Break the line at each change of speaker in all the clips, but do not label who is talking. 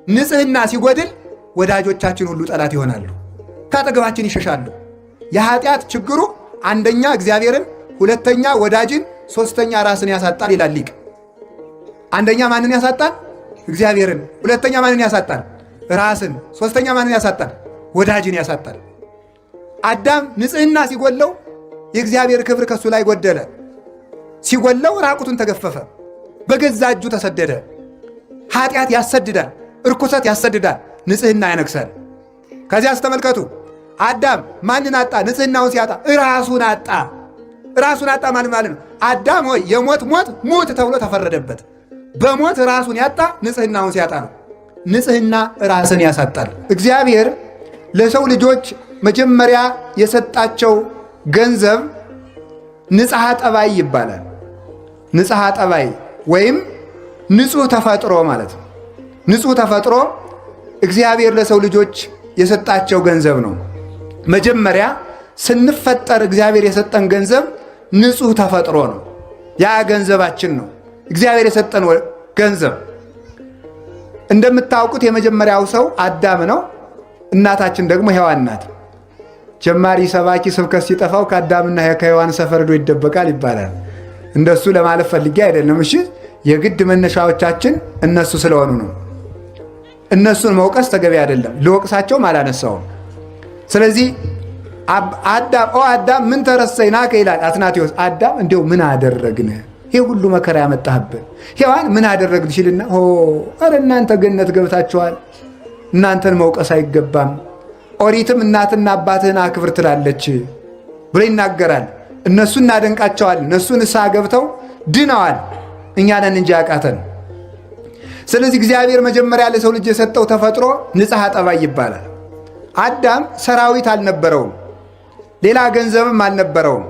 ንጽህና ሲጎድል ወዳጆቻችን ሁሉ ጠላት ይሆናሉ፣ ከአጠገባችን ይሸሻሉ። የኃጢአት ችግሩ አንደኛ እግዚአብሔርን፣ ሁለተኛ ወዳጅን፣ ሶስተኛ ራስን ያሳጣል ይላል ሊቅ። አንደኛ ማንን ያሳጣል? እግዚአብሔርን። ሁለተኛ ማንን ያሳጣል? ራስን። ሶስተኛ ማንን ያሳጣል? ወዳጅን ያሳጣል። አዳም ንጽህና ሲጎለው የእግዚአብሔር ክብር ከሱ ላይ ጎደለ። ሲጎለው ራቁቱን ተገፈፈ፣ በገዛ እጁ ተሰደደ። ኃጢአት ያሰድዳል፣ እርኩሰት ያሰድዳል፣ ንጽህና ያነግሳል። ከዚያስ ተመልከቱ፣ አዳም ማንን አጣ? ንጽህናውን ሲያጣ ራሱን አጣ። ራሱን አጣ ማለት ነው አዳም ሆይ የሞት ሞት ሙት ተብሎ ተፈረደበት። በሞት ራሱን ያጣ ንጽህናውን ሲያጣ ነው። ንጽህና ራስን ያሳጣል። እግዚአብሔር ለሰው ልጆች መጀመሪያ የሰጣቸው ገንዘብ ንጽሐ ጠባይ ይባላል። ንጽሐ ጠባይ ወይም ንጹህ ተፈጥሮ ማለት ነው። ንጹህ ተፈጥሮ እግዚአብሔር ለሰው ልጆች የሰጣቸው ገንዘብ ነው። መጀመሪያ ስንፈጠር እግዚአብሔር የሰጠን ገንዘብ ንጹህ ተፈጥሮ ነው። ያ ገንዘባችን ነው፣ እግዚአብሔር የሰጠን ገንዘብ። እንደምታውቁት የመጀመሪያው ሰው አዳም ነው። እናታችን ደግሞ ሔዋን ናት። ጀማሪ ሰባኪ ስብከት ሲጠፋው ከአዳምና ከሔዋን ሰፈርዶ ይደበቃል ይባላል። እንደሱ ለማለት ፈልጌ አይደለም። እሺ፣ የግድ መነሻዎቻችን እነሱ ስለሆኑ ነው። እነሱን መውቀስ ተገቢ አይደለም። ልወቅሳቸውም አላነሳውም። ስለዚህ አዳም ምን ተረሰይናከ ይላል አትናቴዎስ። አዳም እንዲው ምን አደረግን? ይሄ ሁሉ መከራ ያመጣህብን። ሔዋን ምን አደረግን ሲልና ኧረ እናንተ ገነት ገብታችኋል፣ እናንተን መውቀስ አይገባም። ኦሪትም እናትና አባትህን አክብር ትላለች ብሎ ይናገራል። እነሱ እናደንቃቸዋል። እነሱ ንስሐ ገብተው ድነዋል። እኛ ነን እንጂ ያቃተን። ስለዚህ እግዚአብሔር መጀመሪያ ለሰው ልጅ የሰጠው ተፈጥሮ ንጽሐ ጠባይ ይባላል። አዳም ሰራዊት አልነበረውም፣ ሌላ ገንዘብም አልነበረውም።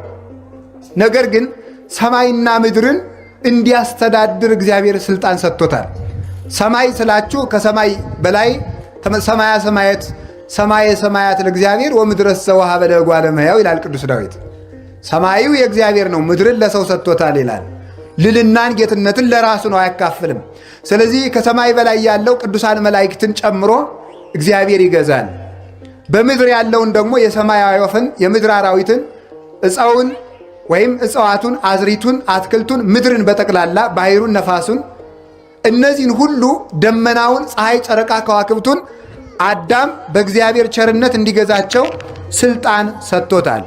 ነገር ግን ሰማይና ምድርን እንዲያስተዳድር እግዚአብሔር ስልጣን ሰጥቶታል። ሰማይ ስላችሁ ከሰማይ በላይ ሰማየ ሰማያት ለእግዚአብሔር ወምድረሰ ወሀበ ለእጓለ እመሕያው ይላል ቅዱስ ዳዊት። ሰማዩ የእግዚአብሔር ነው፣ ምድርን ለሰው ሰጥቶታል ይላል። ልልናን ጌትነትን ለራሱ ነው፣ አያካፍልም። ስለዚህ ከሰማይ በላይ ያለው ቅዱሳን መላእክትን ጨምሮ እግዚአብሔር ይገዛል። በምድር ያለውን ደግሞ የሰማይ ወፍን፣ የምድር አራዊትን፣ ዕፀውን ወይም እጽዋቱን፣ አዝሪቱን፣ አትክልቱን፣ ምድርን በጠቅላላ ባሕሩን፣ ነፋሱን፣ እነዚህን ሁሉ ደመናውን፣ ፀሐይ፣ ጨረቃ፣ ከዋክብቱን አዳም በእግዚአብሔር ቸርነት እንዲገዛቸው ስልጣን ሰጥቶታል።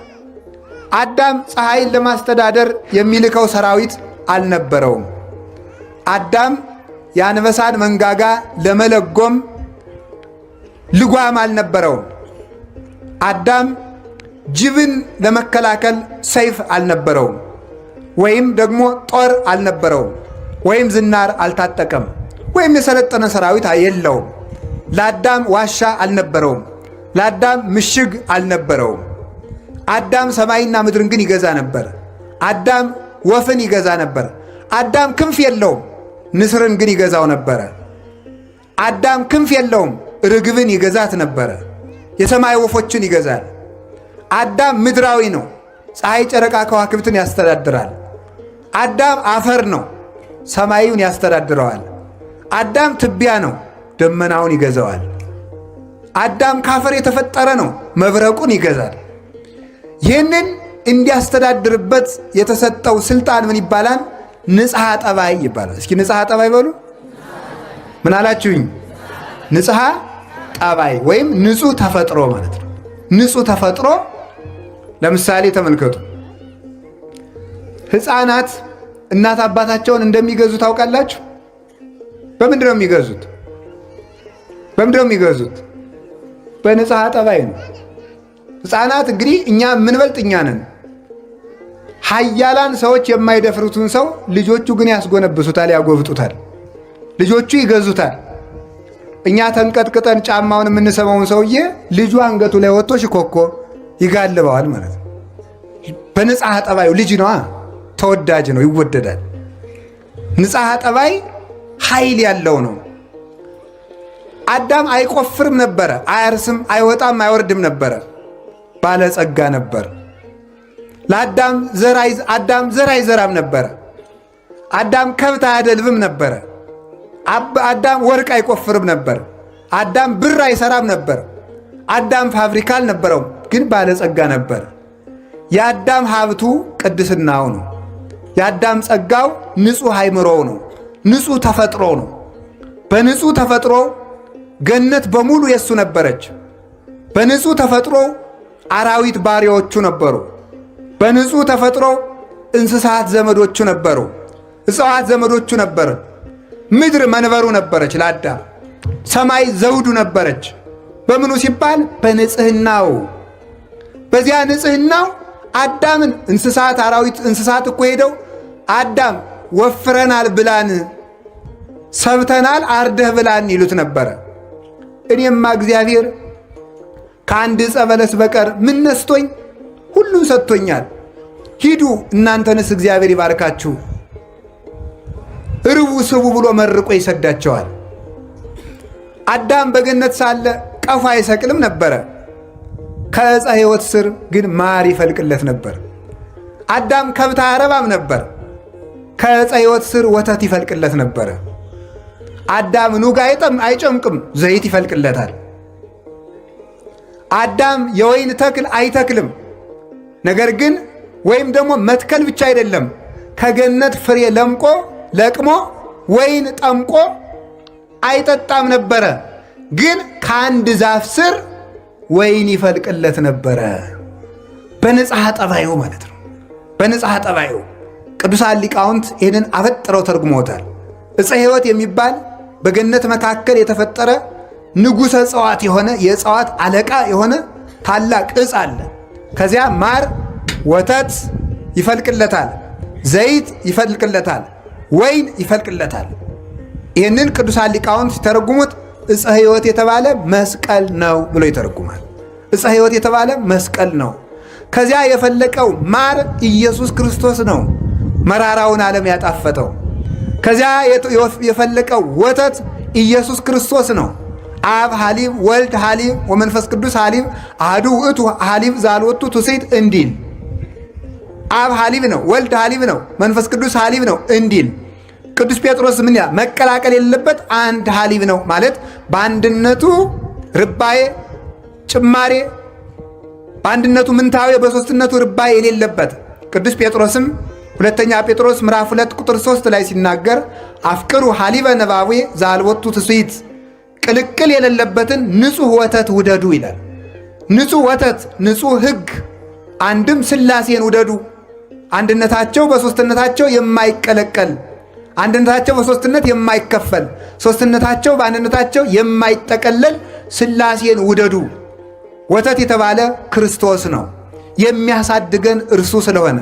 አዳም ፀሐይን ለማስተዳደር የሚልከው ሰራዊት አልነበረውም። አዳም የአንበሳን መንጋጋ ለመለጎም ልጓም አልነበረውም። አዳም ጅብን ለመከላከል ሰይፍ አልነበረውም፣ ወይም ደግሞ ጦር አልነበረውም፣ ወይም ዝናር አልታጠቀም፣ ወይም የሰለጠነ ሰራዊት የለውም። ለአዳም ዋሻ አልነበረውም፣ ለአዳም ምሽግ አልነበረውም። አዳም ሰማይና ምድርን ግን ይገዛ ነበር። አዳም ወፍን ይገዛ ነበር። አዳም ክንፍ የለውም፣ ንስርን ግን ይገዛው ነበረ። አዳም ክንፍ የለውም፣ ርግብን ይገዛት ነበረ። የሰማይ ወፎችን ይገዛል። አዳም ምድራዊ ነው፣ ፀሐይ፣ ጨረቃ፣ ከዋክብትን ያስተዳድራል። አዳም አፈር ነው፣ ሰማዩን ያስተዳድረዋል። አዳም ትቢያ ነው፣ ደመናውን ይገዛዋል። አዳም ካፈር የተፈጠረ ነው፣ መብረቁን ይገዛል። ይህንን እንዲያስተዳድርበት የተሰጠው ስልጣን ምን ይባላል? ንጽሐ ጠባይ ይባላል። እስኪ ንጽሐ ጠባይ በሉ። ምን አላችሁኝ? ንጽሐ ጠባይ ወይም ንጹህ ተፈጥሮ ማለት ነው። ንጹህ ተፈጥሮ ለምሳሌ ተመልከቱ። ሕፃናት እናት አባታቸውን እንደሚገዙ ታውቃላችሁ? በምንድን ነው የሚገዙት? በምንድን ነው የሚገዙት? በንጽሐ ጠባይ ነው። ሕፃናት እንግዲህ እኛ የምንበልጥ እኛ ነን። ኃያላን ሰዎች የማይደፍሩትን ሰው ልጆቹ ግን ያስጎነብሱታል፣ ያጎብጡታል። ልጆቹ ይገዙታል። እኛ ተንቀጥቅጠን ጫማውን የምንሰማውን ሰውዬ ልጁ አንገቱ ላይ ወጥቶ ሽኮኮ ይጋልበዋል ማለት ነው። በንጽሐ ጠባዩ ልጅ ነዋ፣ ተወዳጅ ነው፣ ይወደዳል። ንጽሐ ጠባይ ኃይል ያለው ነው። አዳም አይቆፍርም ነበረ፣ አያርስም፣ አይወጣም፣ አይወርድም ነበረ፣ ባለጸጋ ነበር። ለአዳም ዘር አይዘራም ነበረ። አዳም ከብት አያደልብም ነበረ። አዳም ወርቅ አይቆፍርም ነበር። አዳም ብር አይሰራም ነበር። አዳም ፋብሪካ አልነበረውም፣ ግን ባለጸጋ ነበር። የአዳም ሀብቱ ቅድስናው ነው። የአዳም ጸጋው ንጹሕ አእምሮው ነው። ንጹሕ ተፈጥሮ ነው። በንጹሕ ተፈጥሮ ገነት በሙሉ የሱ ነበረች። በንጹሕ ተፈጥሮ አራዊት ባሪያዎቹ ነበሩ። በንጹሕ ተፈጥሮ እንስሳት ዘመዶቹ ነበሩ። እጽዋት ዘመዶቹ ነበሩ። ምድር መንበሩ ነበረች ለአዳም። ሰማይ ዘውዱ ነበረች። በምኑ ሲባል በንጽህናው። በዚያ ንጽህናው አዳምን እንስሳት አራዊት እንስሳት እኮ ሄደው አዳም ወፍረናል ብላን፣ ሰብተናል አርደህ ብላን ይሉት ነበረ። እኔማ እግዚአብሔር ከአንድ ዕፀ በለስ በቀር ምን ነስቶኝ? ሁሉን ሰጥቶኛል። ሂዱ እናንተንስ እግዚአብሔር ይባርካችሁ፣ ርቡ ስቡ ብሎ መርቆ ይሰዳቸዋል። አዳም በገነት ሳለ ቀፎ አይሰቅልም ነበረ። ከዕፀ ሕይወት ስር ግን ማር ይፈልቅለት ነበር። አዳም ከብት አያረባም ነበር። ከዕፀ ሕይወት ስር ወተት ይፈልቅለት ነበረ። አዳም ኑግ አይጨምቅም፣ ዘይት ይፈልቅለታል። አዳም የወይን ተክል አይተክልም። ነገር ግን ወይም ደግሞ መትከል ብቻ አይደለም፣ ከገነት ፍሬ ለቅሞ ወይን ጠምቆ አይጠጣም ነበረ። ግን ከአንድ ዛፍ ስር ወይን ይፈልቅለት ነበረ። በንጽሐ ጠባዩ ማለት ነው። በንጽሐ ጠባዩ ቅዱሳን ሊቃውንት ይህንን አፈጥረው ተርጉመውታል። ዕፀ ሕይወት የሚባል በገነት መካከል የተፈጠረ ንጉሠ እጽዋት የሆነ የእጽዋት አለቃ የሆነ ታላቅ ዕፅ አለ። ከዚያ ማር ወተት ይፈልቅለታል፣ ዘይት ይፈልቅለታል፣ ወይን ይፈልቅለታል። ይህንን ቅዱሳን ሊቃውንት ሲተረጉሙት ዕፀ ሕይወት የተባለ መስቀል ነው ብሎ ይተረጉማል። ዕፀ ሕይወት የተባለ መስቀል ነው። ከዚያ የፈለቀው ማር ኢየሱስ ክርስቶስ ነው፣ መራራውን ዓለም ያጣፈጠው። ከዚያ የፈለቀው ወተት ኢየሱስ ክርስቶስ ነው። አብ ሐሊብ ወልድ ሐሊብ ወመንፈስ ቅዱስ ሐሊብ አሐዱ ውእቱ ሐሊብ ዛልወቱ ትውስት እንዲል አብ ሐሊብ ነው፣ ወልድ ሐሊብ ነው፣ መንፈስ ቅዱስ ሐሊብ ነው እንዲል ቅዱስ ጴጥሮስ ምን ያ መቀላቀል የሌለበት አንድ ሐሊብ ነው ማለት በአንድነቱ ርባዬ ጭማሬ፣ በአንድነቱ ምንታዌ በሦስትነቱ ርባዬ የሌለበት ቅዱስ ጴጥሮስም ሁለተኛ ጴጥሮስ ምዕራፍ 2 ቁጥር 3 ላይ ሲናገር አፍቅሩ ሐሊበ ነባዌ ዛልወቱ ትስይት፣ ቅልቅል የሌለበትን ንጹሕ ወተት ውደዱ ይላል። ንጹሕ ወተት፣ ንጹሕ ሕግ፣ አንድም ሥላሴን ውደዱ። አንድነታቸው በሦስትነታቸው የማይቀለቀል፣ አንድነታቸው በሦስትነት የማይከፈል፣ ሦስትነታቸው በአንድነታቸው የማይጠቀለል ሥላሴን ውደዱ። ወተት የተባለ ክርስቶስ ነው፣ የሚያሳድገን እርሱ ስለሆነ።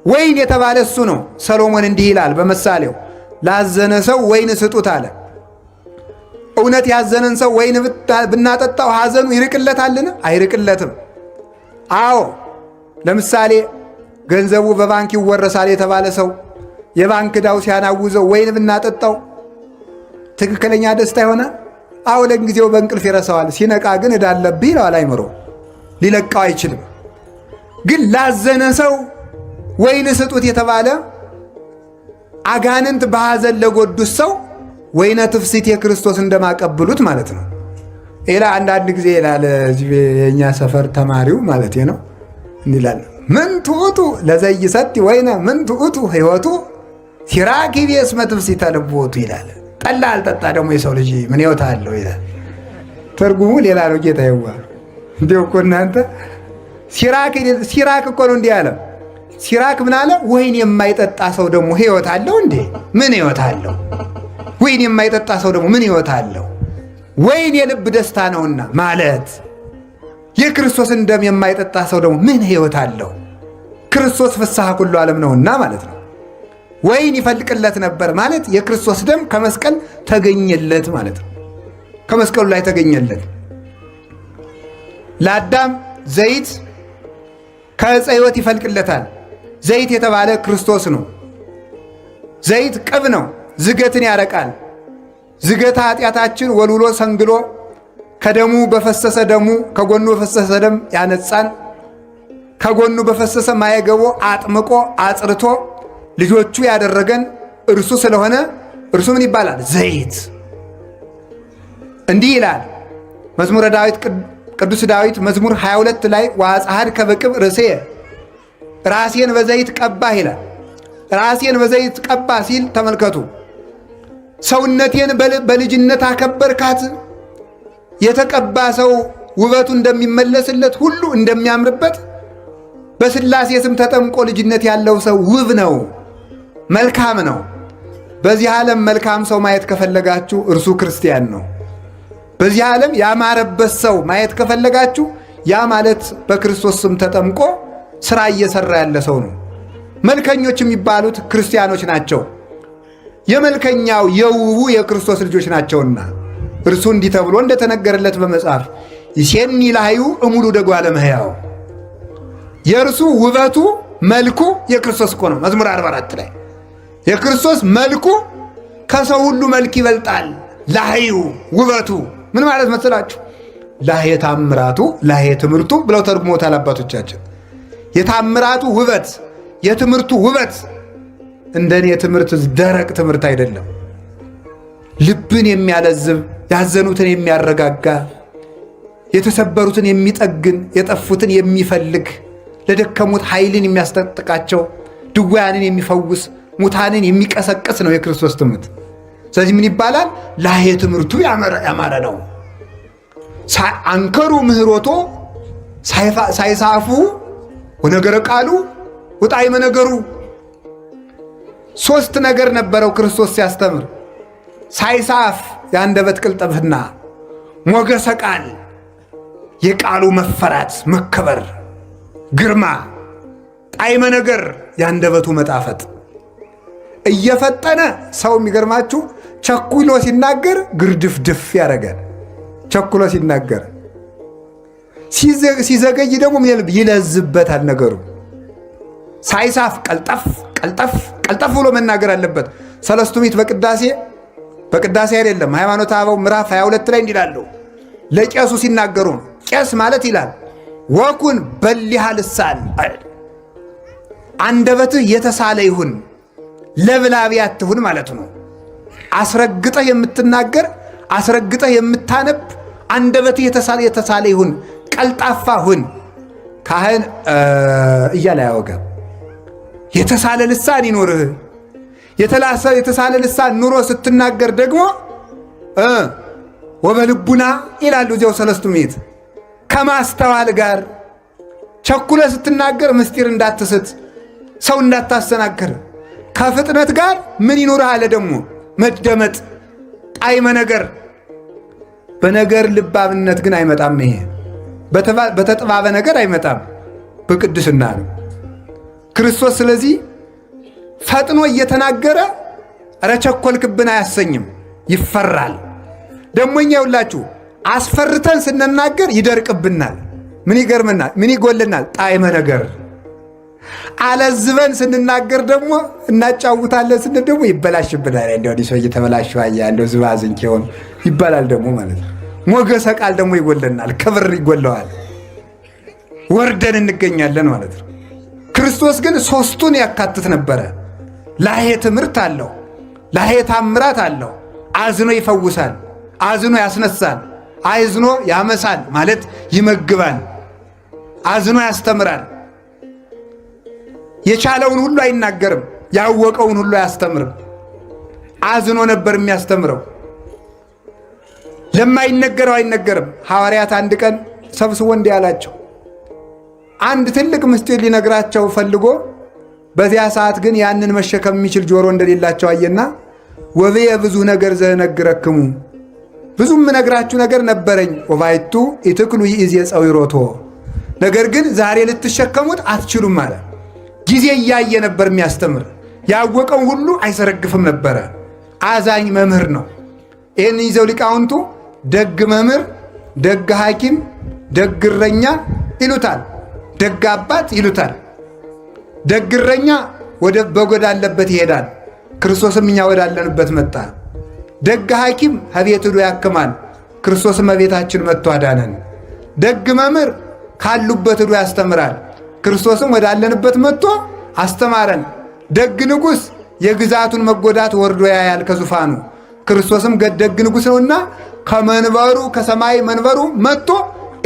ወይን የተባለ እሱ ነው። ሰሎሞን እንዲህ ይላል በምሳሌው ላዘነ ሰው ወይን ስጡት አለ። እውነት ያዘነን ሰው ወይን ብናጠጣው ሐዘኑ ይርቅለታልን? አይርቅለትም። አዎ ለምሳሌ ገንዘቡ በባንክ ይወረሳል የተባለ ሰው የባንክ ዕዳው ሲያናውዘው ወይን ብናጠጣው ትክክለኛ ደስታ ይሆናል? አዎ ለጊዜው በእንቅልፍ ይረሳዋል። ሲነቃ ግን ዕዳ አለብህ ይለዋል። አይምሮ ሊለቃው አይችልም። ግን ላዘነ ሰው ወይን ስጡት የተባለ አጋንንት በሐዘን ለጎዱት ሰው ወይነ ትፍሲት የክርስቶስ እንደማቀብሉት ማለት ነው። ሌላ አንዳንድ ጊዜ ይላል እዚህ የእኛ ሰፈር ተማሪው ማለት ነው እንዲላል ምን ትዑቱ ለዘይሰቲ ወይነ ምን ትዑቱ ሕይወቱ ሲራክ ቢስመ ትፍሲተ ልቦቱ ይላል። ጠላ አልጠጣ ደግሞ የሰው ልጅ ምን ሕይወት አለው ይላል። ትርጉሙ ሌላ ነው። ጌታ ይዋ እንዲሁ እኮ እናንተ ሲራክ እኮ ነው እንዲህ አለ። ሲራክ ምን አለ? ወይን የማይጠጣ ሰው ደግሞ ሕይወት አለው እንዴ? ምን ሕይወት አለው? ወይን የማይጠጣ ሰው ደግሞ ምን ሕይወት አለው? ወይን የልብ ደስታ ነውና ማለት የክርስቶስን ደም የማይጠጣ ሰው ደግሞ ምን ሕይወት አለው? ክርስቶስ ፍስሐ ኩሉ ዓለም ነውና ማለት ነው። ወይን ይፈልቅለት ነበር ማለት የክርስቶስ ደም ከመስቀል ተገኘለት ማለት ነው። ከመስቀሉ ላይ ተገኘለት። ለአዳም ዘይት ከዕፀ ሕይወት ይፈልቅለታል። ዘይት የተባለ ክርስቶስ ነው። ዘይት ቅብ ነው፣ ዝገትን ያረቃል። ዝገተ ኃጢአታችን ወልውሎ ሰንግሎ ከደሙ በፈሰሰ ደሙ ከጎኑ በፈሰሰ ደም ያነጻን። ከጎኑ በፈሰሰ ማየገቦ አጥምቆ አጽርቶ ልጆቹ ያደረገን እርሱ ስለሆነ እርሱ ምን ይባላል? ዘይት። እንዲህ ይላል መዝሙረ ዳዊት ቅዱስ ዳዊት መዝሙር 22 ላይ ወአጽሐድከ በቅብ ርእስየ ራሴን በዘይት ቀባህ ይላል። ራሴን በዘይት ቀባ ሲል ተመልከቱ። ሰውነቴን በልጅነት አከበርካት። የተቀባ ሰው ውበቱ እንደሚመለስለት ሁሉ እንደሚያምርበት በሥላሴ ስም ተጠምቆ ልጅነት ያለው ሰው ውብ ነው፣ መልካም ነው። በዚህ ዓለም መልካም ሰው ማየት ከፈለጋችሁ እርሱ ክርስቲያን ነው። በዚህ ዓለም ያማረበት ሰው ማየት ከፈለጋችሁ ያ ማለት በክርስቶስ ስም ተጠምቆ ሥራ እየሠራ ያለ ሰው ነው። መልከኞች የሚባሉት ክርስቲያኖች ናቸው። የመልከኛው የውቡ የክርስቶስ ልጆች ናቸውና እርሱ እንዲህ ተብሎ እንደተነገረለት በመጽሐፍ ይሴኒ ላህዩ እሙሉ ደጓ ለመሕያው የእርሱ ውበቱ መልኩ የክርስቶስ እኮ ነው። መዝሙር 44 ላይ የክርስቶስ መልኩ ከሰው ሁሉ መልክ ይበልጣል። ላህዩ ውበቱ ምን ማለት መሰላችሁ? ላህየ ታምራቱ ላህየ ትምህርቱ ብለው ተርጉሞታል አባቶቻችን። የታምራቱ ውበት የትምህርቱ ውበት እንደኔ ትምህርት ደረቅ ትምህርት አይደለም። ልብን የሚያለዝብ ያዘኑትን የሚያረጋጋ የተሰበሩትን የሚጠግን የጠፉትን የሚፈልግ ለደከሙት ኃይልን የሚያስጠጥቃቸው ድውያንን የሚፈውስ ሙታንን የሚቀሰቅስ ነው የክርስቶስ ትምህርት። ስለዚህ ምን ይባላል? ላህየ ትምህርቱ ያማረ ነው። አንከሩ ምህሮቶ ሳይሳፉ ወነገረ ቃሉ ወጣዕመ ነገሩ። ሶስት ነገር ነበረው ክርስቶስ ሲያስተምር፣ ሳይሳፍ የአንደበት ቅልጥፍና፣ ሞገሰ ቃል የቃሉ መፈራት መከበር ግርማ፣ ጣዕመ ነገር የአንደበቱ መጣፈጥ። እየፈጠነ ሰው የሚገርማችሁ ቸኩሎ ሲናገር ግርድፍድፍ ያደርጋል። ቸኩሎ ሲናገር ሲዘገይ ደግሞ ይለዝበታል ነገሩ። ሳይሳፍ ቀልጠፍ ቀልጠፍ ቀልጠፍ ብሎ መናገር አለበት። ሰለስቱ ምዕት በቅዳሴ አይደለም ሃይማኖተ አበው ምዕራፍ 22 ላይ እንዲላሉ ለቄሱ ሲናገሩ ነው። ቄስ ማለት ይላል ወኩን በሊሃ ልሳን አንደበትህ የተሳለ ይሁን ለብላቢ አትሁን ማለት ነው። አስረግጠህ የምትናገር አስረግጠህ የምታነብ አንደበትህ የተሳለ ይሁን፣ ቀልጣፋ ሁን። ካህን እያለ ያወጋም የተሳለ ልሳን ይኖርህ። የተሳለ ልሳን ኑሮ ስትናገር ደግሞ ወበልቡና ይላሉ እዚያው ሰለስቱ ምዕት ከማስተዋል ጋር ቸኩለ ስትናገር ምስጢር እንዳትስት ሰው እንዳታሰናክር ከፍጥነት ጋር ምን ይኖርህ አለ ደግሞ መደመጥ ጣዕመ ነገር። በነገር ልባብነት ግን አይመጣም። ይሄ በተጥባበ ነገር አይመጣም፣ በቅድስና ነው ክርስቶስ። ስለዚህ ፈጥኖ እየተናገረ ኧረ ቸኮልክብን አያሰኝም፣ ይፈራል። ደግሞ እኛ ይውላችሁ አስፈርተን ስንናገር ይደርቅብናል። ምን ይገርምናል? ምን ይጎልናል? ጣዕመ ነገር። አለዝበን ስንናገር ደግሞ እናጫውታለን ስንል ደግሞ ይበላሽብናል። እንደው ሰው እየተበላሸው አያ እንደው ዝባዝንኬ ሆኖ ይባላል ደግሞ ማለት ነው። ሞገሰ ቃል ደግሞ ይጎለናል፣ ክብር ይጎለዋል፣ ወርደን እንገኛለን ማለት ነው። ክርስቶስ ግን ሶስቱን ያካትት ነበረ። ላህየ ትምህርት አለው፣ ላህየ ታምራት አለው። አዝኖ ይፈውሳል፣ አዝኖ ያስነሳል፣ አዝኖ ያመሳል ማለት ይመግባል፣ አዝኖ ያስተምራል። የቻለውን ሁሉ አይናገርም፣ ያወቀውን ሁሉ አያስተምርም። አዝኖ ነበር የሚያስተምረው። ለማይነገረው አይነገርም። ሐዋርያት አንድ ቀን ሰብስቦ እንዲህ አላቸው። አንድ ትልቅ ምስጢር ሊነግራቸው ፈልጎ በዚያ ሰዓት ግን ያንን መሸከም የሚችል ጆሮ እንደሌላቸው አየና ወብየ ብዙ ነገር ዘነግረክሙ ብዙም ነግራችሁ ነገር ነበረኝ ወባይቱ ኢትክሉ ይእዜ ጸዊሮቶ ነገር ግን ዛሬ ልትሸከሙት አትችሉም አለ። ጊዜ እያየ ነበር የሚያስተምር። ያወቀው ሁሉ አይሰረግፍም ነበረ። አዛኝ መምህር ነው። ይህን ይዘው ሊቃውንቱ ደግ መምህር፣ ደግ ሐኪም፣ ደግ እረኛ ይሉታል። ደግ አባት ይሉታል። ደግ እረኛ በግ ወዳለበት ይሄዳል። ክርስቶስም እኛ ወዳለንበት መጣ። ደግ ሐኪም ከቤት ሄዶ ያክማል። ክርስቶስም ቤታችን መጥቶ አዳነን። ደግ መምህር ካሉበት ሄዶ ያስተምራል። ክርስቶስም ወዳለንበት መጥቶ አስተማረን። ደግ ንጉሥ የግዛቱን መጎዳት ወርዶ ያያል ከዙፋኑ። ክርስቶስም ደግ ንጉሥ ነውና ከመንበሩ ከሰማይ መንበሩ መጥቶ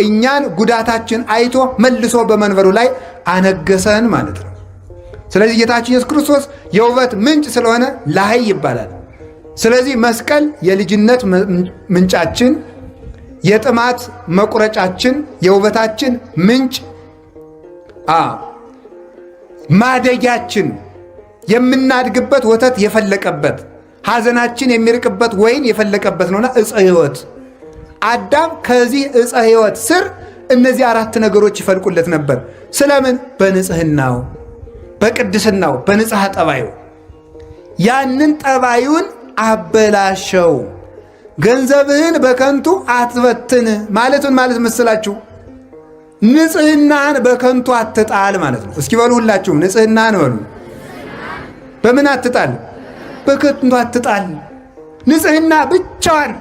እኛን ጉዳታችን አይቶ መልሶ በመንበሩ ላይ አነገሰን ማለት ነው። ስለዚህ ጌታችን ኢየሱስ ክርስቶስ የውበት ምንጭ ስለሆነ ላይ ይባላል። ስለዚህ መስቀል የልጅነት ምንጫችን፣ የጥማት መቁረጫችን፣ የውበታችን ምንጭ፣ ማደጊያችን፣ የምናድግበት ወተት የፈለቀበት፣ ሐዘናችን የሚርቅበት ወይን የፈለቀበት ነውና ዕፀ ሕይወት። አዳም ከዚህ ዕፀ ሕይወት ስር እነዚህ 4 ነገሮች ይፈልቁለት ነበር። ስለምን? በንጽህናው፣ በቅድስናው፣ በንጽሐ ጠባዩ። ያንን ጠባዩን አበላሸው። ገንዘብህን በከንቱ አትበትን ማለቱን ማለት መስላችሁ? ንጽህናን በከንቱ አትጣል ማለት ነው። እስኪ በሉ ሁላችሁም ንጽህናን በሉ። በምን አትጣል? በከንቱ አትጣል። ንጽህና ብቻዋን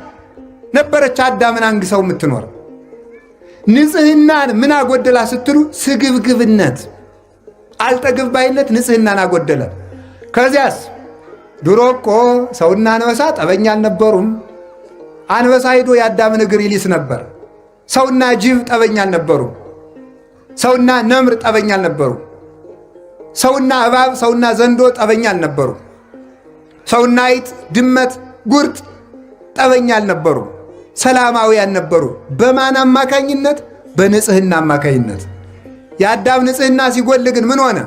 ነበረች አዳምን አንግሰው የምትኖር። ንጽህናን ምን አጎደላ ስትሉ? ስግብግብነት፣ አልጠግብ ባይነት ንጽህናን አጎደለ። ከዚያስ ድሮ እኮ ሰውና አንበሳ ጠበኛ አልነበሩም። አንበሳ ሂዶ የአዳምን እግር ይሊስ ነበር። ሰውና ጅብ ጠበኛ አልነበሩም። ሰውና ነምር ጠበኛ አልነበሩ። ሰውና እባብ፣ ሰውና ዘንዶ ጠበኛ አልነበሩ። ሰውና አይጥ፣ ድመት፣ ጉርጥ ጠበኛ አልነበሩ። ሰላማዊያን ነበሩ። በማን አማካኝነት? በንጽህና አማካኝነት። የአዳም ንጽህና ሲጎል ግን ምን ሆነ?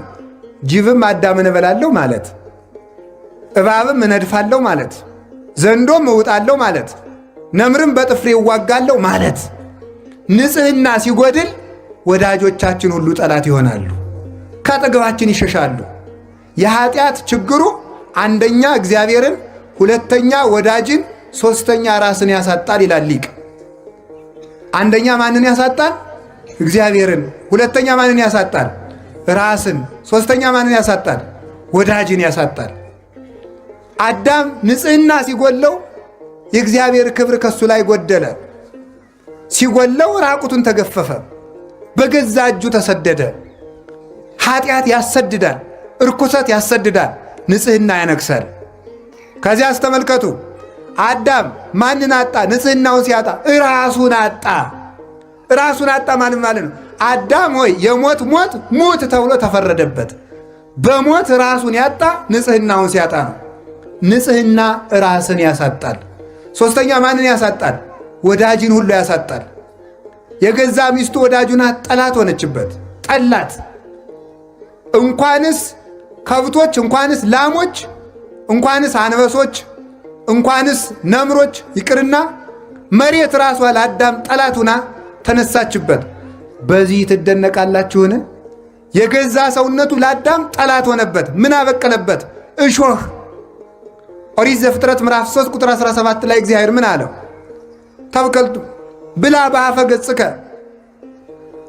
ጅብም አዳምን እበላለሁ ማለት፣ እባብም እነድፋለሁ ማለት፣ ዘንዶም እውጣለሁ ማለት፣ ነምርም በጥፍሬ እዋጋለሁ ማለት። ንጽህና ሲጎድል ወዳጆቻችን ሁሉ ጠላት ይሆናሉ፣ ከአጠገባችን ይሸሻሉ። የኃጢአት ችግሩ አንደኛ እግዚአብሔርን፣ ሁለተኛ ወዳጅን፣ ሶስተኛ ራስን ያሳጣል ይላል ሊቅ። አንደኛ ማንን ያሳጣል? እግዚአብሔርን። ሁለተኛ ማንን ያሳጣል? ራስን። ሶስተኛ ማንን ያሳጣል? ወዳጅን ያሳጣል። አዳም ንጽህና ሲጎለው የእግዚአብሔር ክብር ከሱ ላይ ጎደለ። ሲጎለው ራቁቱን ተገፈፈ፣ በገዛ እጁ ተሰደደ። ኃጢአት ያሰድዳል፣ እርኩሰት ያሰድዳል፣ ንጽህና ያነግሳል። ከዚያ አስተመልከቱ፣ አዳም ማንን አጣ? ንጽህናውን ሲያጣ ራሱን አጣ። ራሱን አጣ ማለት ነው። አዳም ሆይ የሞት ሞት ሙት ተብሎ ተፈረደበት። በሞት ራሱን ያጣ ንጽህናውን ሲያጣ ነው። ንጽህና ራስን ያሳጣል። ሶስተኛ ማንን ያሳጣል? ወዳጅን ሁሉ ያሳጣል። የገዛ ሚስቱ ወዳጁና ጠላት ሆነችበት፣ ጠላት። እንኳንስ ከብቶች፣ እንኳንስ ላሞች፣ እንኳንስ አንበሶች፣ እንኳንስ ነምሮች ይቅርና መሬት ራሷ ለአዳም ጠላቱና ተነሳችበት። በዚህ ትደነቃላችሁን? የገዛ ሰውነቱ ለአዳም ጠላት ሆነበት። ምን አበቀለበት? እሾህ። ኦሪት ዘፍጥረት ምዕራፍ 3 ቁጥር 17 ላይ እግዚአብሔር ምን አለው? ተብከልቱ ብላ በአፈ ገጽከ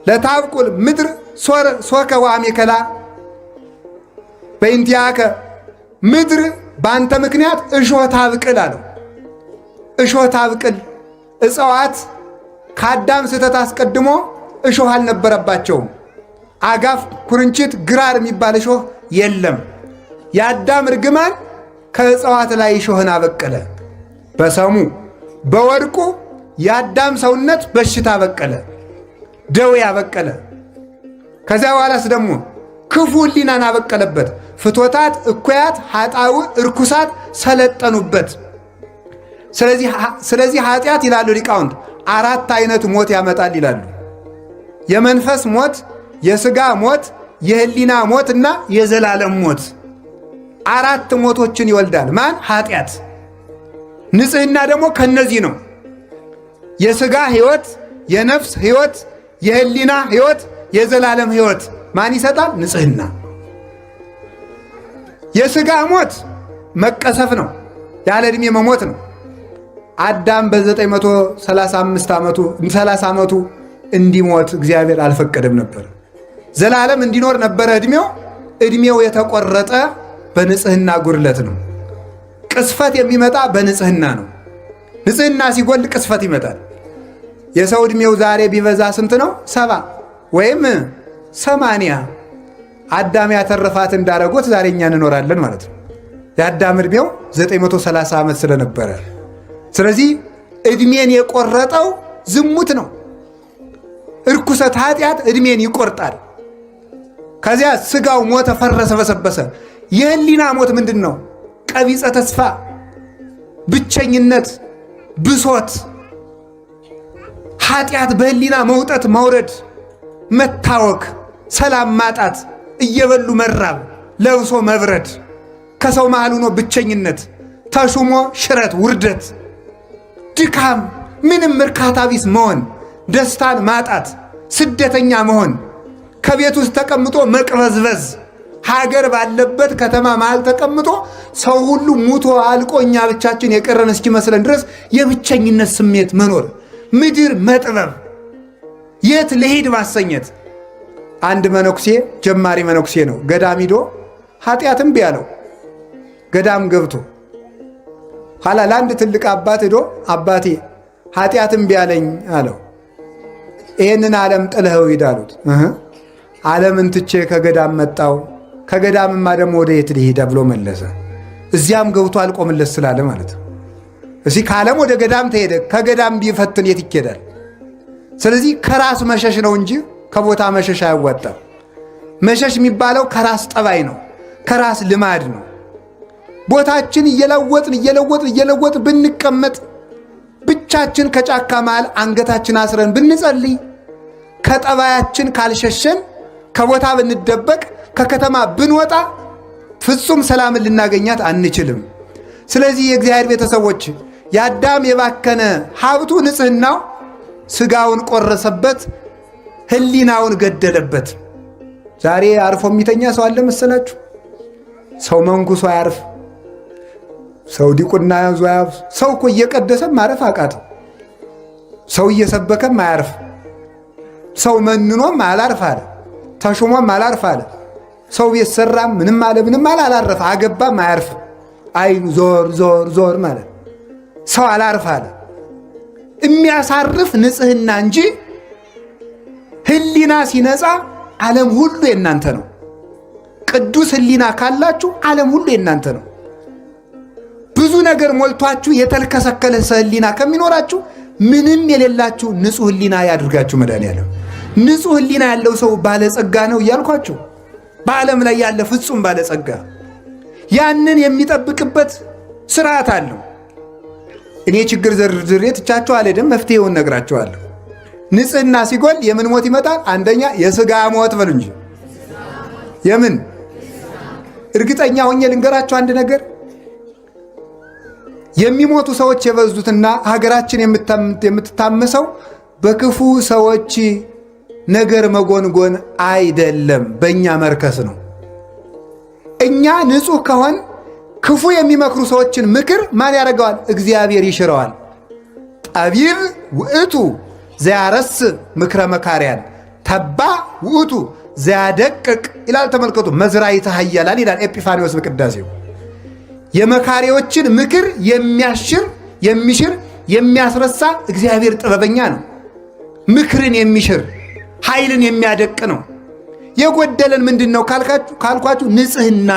ለታብቁል ምድር ሶከ ወአሜከላ በእንቲአከ፣ ምድር በአንተ ምክንያት እሾህ ታብቅል አለው። እሾህ ታብቅል። እጽዋት ከአዳም ስህተት አስቀድሞ እሾህ አልነበረባቸውም። አጋፍ፣ ኩርንችት፣ ግራር የሚባል እሾህ የለም። የአዳም እርግማን ከእጽዋት ላይ እሾህን አበቀለ። በሰሙ በወድቁ የአዳም ሰውነት በሽታ በቀለ፣ ደዌ አበቀለ። ከዚያ በኋላስ ደግሞ ክፉ ሕሊናን አበቀለበት። ፍቶታት፣ እኩያት፣ ኃጣው፣ እርኩሳት ሰለጠኑበት። ስለዚህ ኃጢአት ይላሉ ሊቃውንት 4 አይነት ሞት ያመጣል ይላሉ። የመንፈስ ሞት፣ የሥጋ ሞት፣ የሕሊና ሞት እና የዘላለም ሞት። 4 ሞቶችን ይወልዳል። ማን? ኃጢአት። ንጽህና ደግሞ ከነዚህ ነው። የሥጋ ሕይወት፣ የነፍስ ሕይወት፣ የሕሊና ሕይወት፣ የዘላለም ሕይወት ማን ይሰጣል? ንጽህና። የሥጋ ሞት መቀሰፍ ነው፣ ያለ ዕድሜ መሞት ነው። አዳም በ935 ዓመቱ 30 ዓመቱ እንዲሞት እግዚአብሔር አልፈቀደም ነበር። ዘላለም እንዲኖር ነበረ ዕድሜው። ዕድሜው የተቆረጠ በንጽህና ጉድለት ነው። ቅስፈት የሚመጣ በንጽህና ነው። ንጽህና ሲጎል ቅስፈት ይመጣል። የሰው ዕድሜው ዛሬ ቢበዛ ስንት ነው? 70 ወይም 80። አዳም ያተረፋት እንዳረጎት ዛሬ እኛ እንኖራለን ማለት ነው። የአዳም ዕድሜው 930 ዓመት ስለነበረ፣ ስለዚህ ዕድሜን የቆረጠው ዝሙት ነው። እርኩሰት ኃጢአት ዕድሜን ይቆርጣል። ከዚያ ስጋው ሞተ፣ ፈረሰ፣ በሰበሰ። የህሊና ሞት ምንድን ነው? ቀቢጸ ተስፋ፣ ብቸኝነት፣ ብሶት፣ ኃጢአት በህሊና መውጠት መውረድ፣ መታወክ፣ ሰላም ማጣት፣ እየበሉ መራብ፣ ለብሶ መብረድ፣ ከሰው መሃል ሆኖ ብቸኝነት፣ ተሹሞ ሽረት፣ ውርደት፣ ድካም፣ ምንም እርካታ ቢስ መሆን፣ ደስታን ማጣት፣ ስደተኛ መሆን፣ ከቤት ውስጥ ተቀምጦ መቅበዝበዝ፣ ሀገር ባለበት ከተማ መሃል ተቀምጦ ሰው ሁሉ ሙቶ አልቆ እኛ ብቻችን የቀረን እስኪመስለን ድረስ የብቸኝነት ስሜት መኖር፣ ምድር መጥበብ፣ የት ልሄድ ማሰኘት። አንድ መነኩሴ ጀማሪ መነኩሴ ነው። ገዳም ሂዶ ኃጢአትም ቢያለው ገዳም ገብቶ ኋላ ለአንድ ትልቅ አባት ሂዶ አባቴ ኃጢአትም ቢያለኝ አለው። ይህንን ዓለም ጥለኸው ሂድ አሉት። ዓለምን ትቼ ከገዳም መጣው፣ ከገዳምማ ደግሞ ወደ የት ልሂድ ብሎ መለሰ። እዚያም ገብቶ አልቆምለት ስላለ ማለት ነው። እዚህ ከዓለም ወደ ገዳም ተሄደ፣ ከገዳም ቢፈትን የት ይኬዳል? ስለዚህ ከራስ መሸሽ ነው እንጂ ከቦታ መሸሽ አያዋጣም። መሸሽ የሚባለው ከራስ ጠባይ ነው፣ ከራስ ልማድ ነው። ቦታችን እየለወጥን ብንቀመጥ፣ ብቻችን ከጫካ መሃል አንገታችን አስረን ብንጸልይ፣ ከጠባያችን ካልሸሸን፣ ከቦታ ብንደበቅ፣ ከከተማ ብንወጣ ፍጹም ሰላምን ልናገኛት አንችልም። ስለዚህ የእግዚአብሔር ቤተሰቦች የአዳም የባከነ ሀብቱ ንጽሕናው ስጋውን ቆረሰበት፣ ህሊናውን ገደለበት። ዛሬ አርፎ የሚተኛ ሰው አለ መሰላችሁ? ሰው መንኩሶ አያርፍ፣ ሰው ዲቁና ያዙ አያርፍ። ሰው እኮ እየቀደሰም ማረፍ አቃተው። ሰው እየሰበከም አያርፍ። ሰው መንኖም አላርፍ አለ፣ ተሹሞም አላርፍ አለ። ሰው ቤት ሰራም ምንም አላረፈ፣ አገባም አያርፍ። አይኑ ዞር ማለት ሰው አላርፍ አለ። የሚያሳርፍ ንጽሕና እንጂ ህሊና ሲነጻ ዓለም ሁሉ የእናንተ ነው። ቅዱስ ህሊና ካላችሁ ዓለም ሁሉ የእናንተ ነው። ብዙ ነገር ሞልቷችሁ የተልከሰከለ ህሊና ከሚኖራችሁ ምንም የሌላችሁ ንጹሕ ህሊና ያድርጋችሁ መድኃኒዓለም። ንጹሕ ህሊና ያለው ሰው ባለጸጋ ነው እያልኳችሁ፣ በዓለም ላይ ያለ ፍጹም ባለጸጋ ያንን የሚጠብቅበት ስርዓት አለው። እኔ ችግር ዘርዝሬ ትቻችሁ አልሄድም፣ መፍትሄውን ነግራችኋለሁ። ንጽሕና ሲጎል የምን ሞት ይመጣል? አንደኛ የሥጋ ሞት በሉ እንጂ የምን እርግጠኛ ሆኜ ልንገራችሁ አንድ ነገር፣ የሚሞቱ ሰዎች የበዙትና ሀገራችን የምትታመሰው በክፉ ሰዎች ነገር መጎንጎን አይደለም፣ በእኛ መርከስ ነው። እኛ ንጹሕ ከሆን ክፉ የሚመክሩ ሰዎችን ምክር ማን ያደርገዋል? እግዚአብሔር ይሽረዋል። ጠቢብ ውእቱ ዘያረስ ምክረ መካሪያን ተባ ውእቱ ዘያደቅቅ ይላል። ተመልከቱ፣ መዝራዕተ ኃያላን ይላል ኤጲፋንዮስ በቅዳሴው። የመካሪዎችን ምክር የሚሽር የሚያስረሳ እግዚአብሔር ጥበበኛ ነው። ምክርን የሚሽር ኃይልን የሚያደቅ ነው። የጎደለን ምንድን ነው ካልኳችሁ ንጽሕና።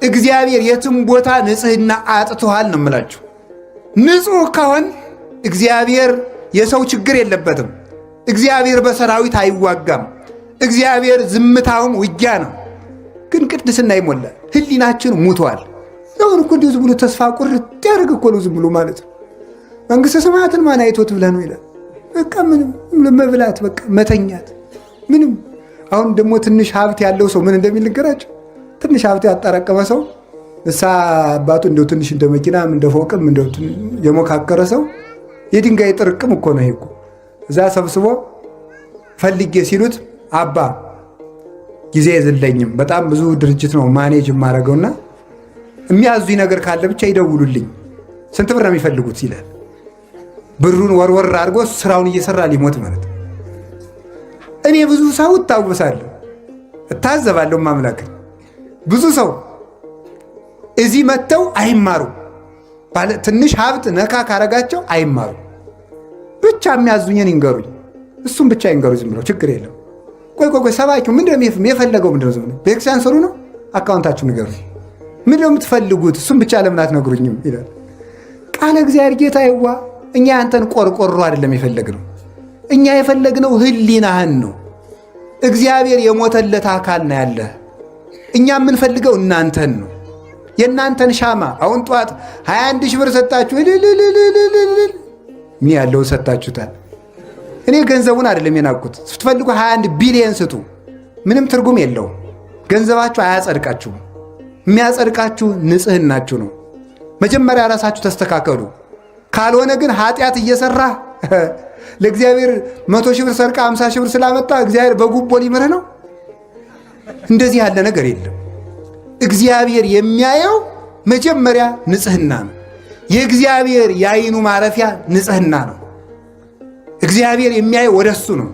እግዚአብሔር የትም ቦታ ንጽሕና አጥቶሃል ነው የምላችሁ። ንጹሕ ከሆን እግዚአብሔር የሰው ችግር የለበትም። እግዚአብሔር በሰራዊት አይዋጋም። እግዚአብሔር ዝምታውም ውጊያ ነው። ግን ቅድስና ይሞላል። ህሊናችን ሙቷል። አሁን እኮ እንዲሁ ዝም ብሎ ተስፋ ቁርጥ ያደርግ እኮ ነው ዝም ብሎ ማለት ነው። መንግሥተ ሰማያትን ማን አይቶት ብለህ ነው ይላል። በቃ ምንም መብላት፣ በቃ መተኛት፣ ምንም። አሁን ደግሞ ትንሽ ሀብት ያለው ሰው ምን እንደሚል ልንገራቸው። ትንሽ ሀብት ያጠራቀመ ሰው እሳ አባቱ እንደው ትንሽ እንደ መኪናም እንደ ፎቅም እንደው የሞካከረ ሰው የድንጋይ ጥርቅም እኮ ነው። ይሄ እኮ እዛ ሰብስቦ ፈልጌ ሲሉት አባ ጊዜ የለኝም፣ በጣም ብዙ ድርጅት ነው ማኔጅ የማደርገውና የሚያዙኝ ነገር ካለ ብቻ ይደውሉልኝ፣ ስንት ብር ነው የሚፈልጉት ይላል። ብሩን ወርወር አድርጎ ስራውን እየሰራ ሊሞት ማለት። እኔ ብዙ ሰው እታወሳለሁ፣ እታዘባለሁ። ማምላክ ብዙ ሰው እዚህ መጥተው አይማሩ፣ ትንሽ ሀብት ነካ ካረጋቸው አይማሩ። ብቻ የሚያዙኝን ይንገሩኝ፣ እሱም ብቻ ይንገሩ፣ ዝም ብለው ችግር የለም። ቆይ ሰባኪው ምንድነው የፈለገው? ምንድነው? ዝም ብለው ቤተክርስቲያን ስሩ ነው፣ አካውንታችሁ ንገሩኝ። ምን ነው የምትፈልጉት? እሱም ብቻ ለምን አትነግሩኝም ይላል። ቃለ እግዚአብሔር ጌታ ይዋ እኛ ያንተን ቆርቆሮ አይደለም የፈለግነው። እኛ የፈለግነው ህሊናህን ነው። እግዚአብሔር የሞተለት አካል ነው ያለ። እኛ የምንፈልገው እናንተን ነው። የእናንተን ሻማ አሁን ጠዋት 21 ሺህ ብር ሰጣችሁ ምን ያለውን ሰጣችሁታል። እኔ ገንዘቡን አይደለም የናቁት። ስትፈልጉ 21 ቢሊየን ስጡ፣ ምንም ትርጉም የለውም። ገንዘባችሁ አያጸድቃችሁም። የሚያጸድቃችሁ ንጽህናችሁ ነው። መጀመሪያ ራሳችሁ ተስተካከሉ። ካልሆነ ግን ኃጢአት እየሰራ ለእግዚአብሔር 100 ሺህ ብር ሰርቃ 50 ሺህ ብር ስላመጣ እግዚአብሔር በጉቦ ሊምርህ ነው። እንደዚህ ያለ ነገር የለም። እግዚአብሔር የሚያየው መጀመሪያ ንጽህና ነው። የእግዚአብሔር የዓይኑ ማረፊያ ንጽህና ነው። እግዚአብሔር የሚያየው ወደሱ ነው።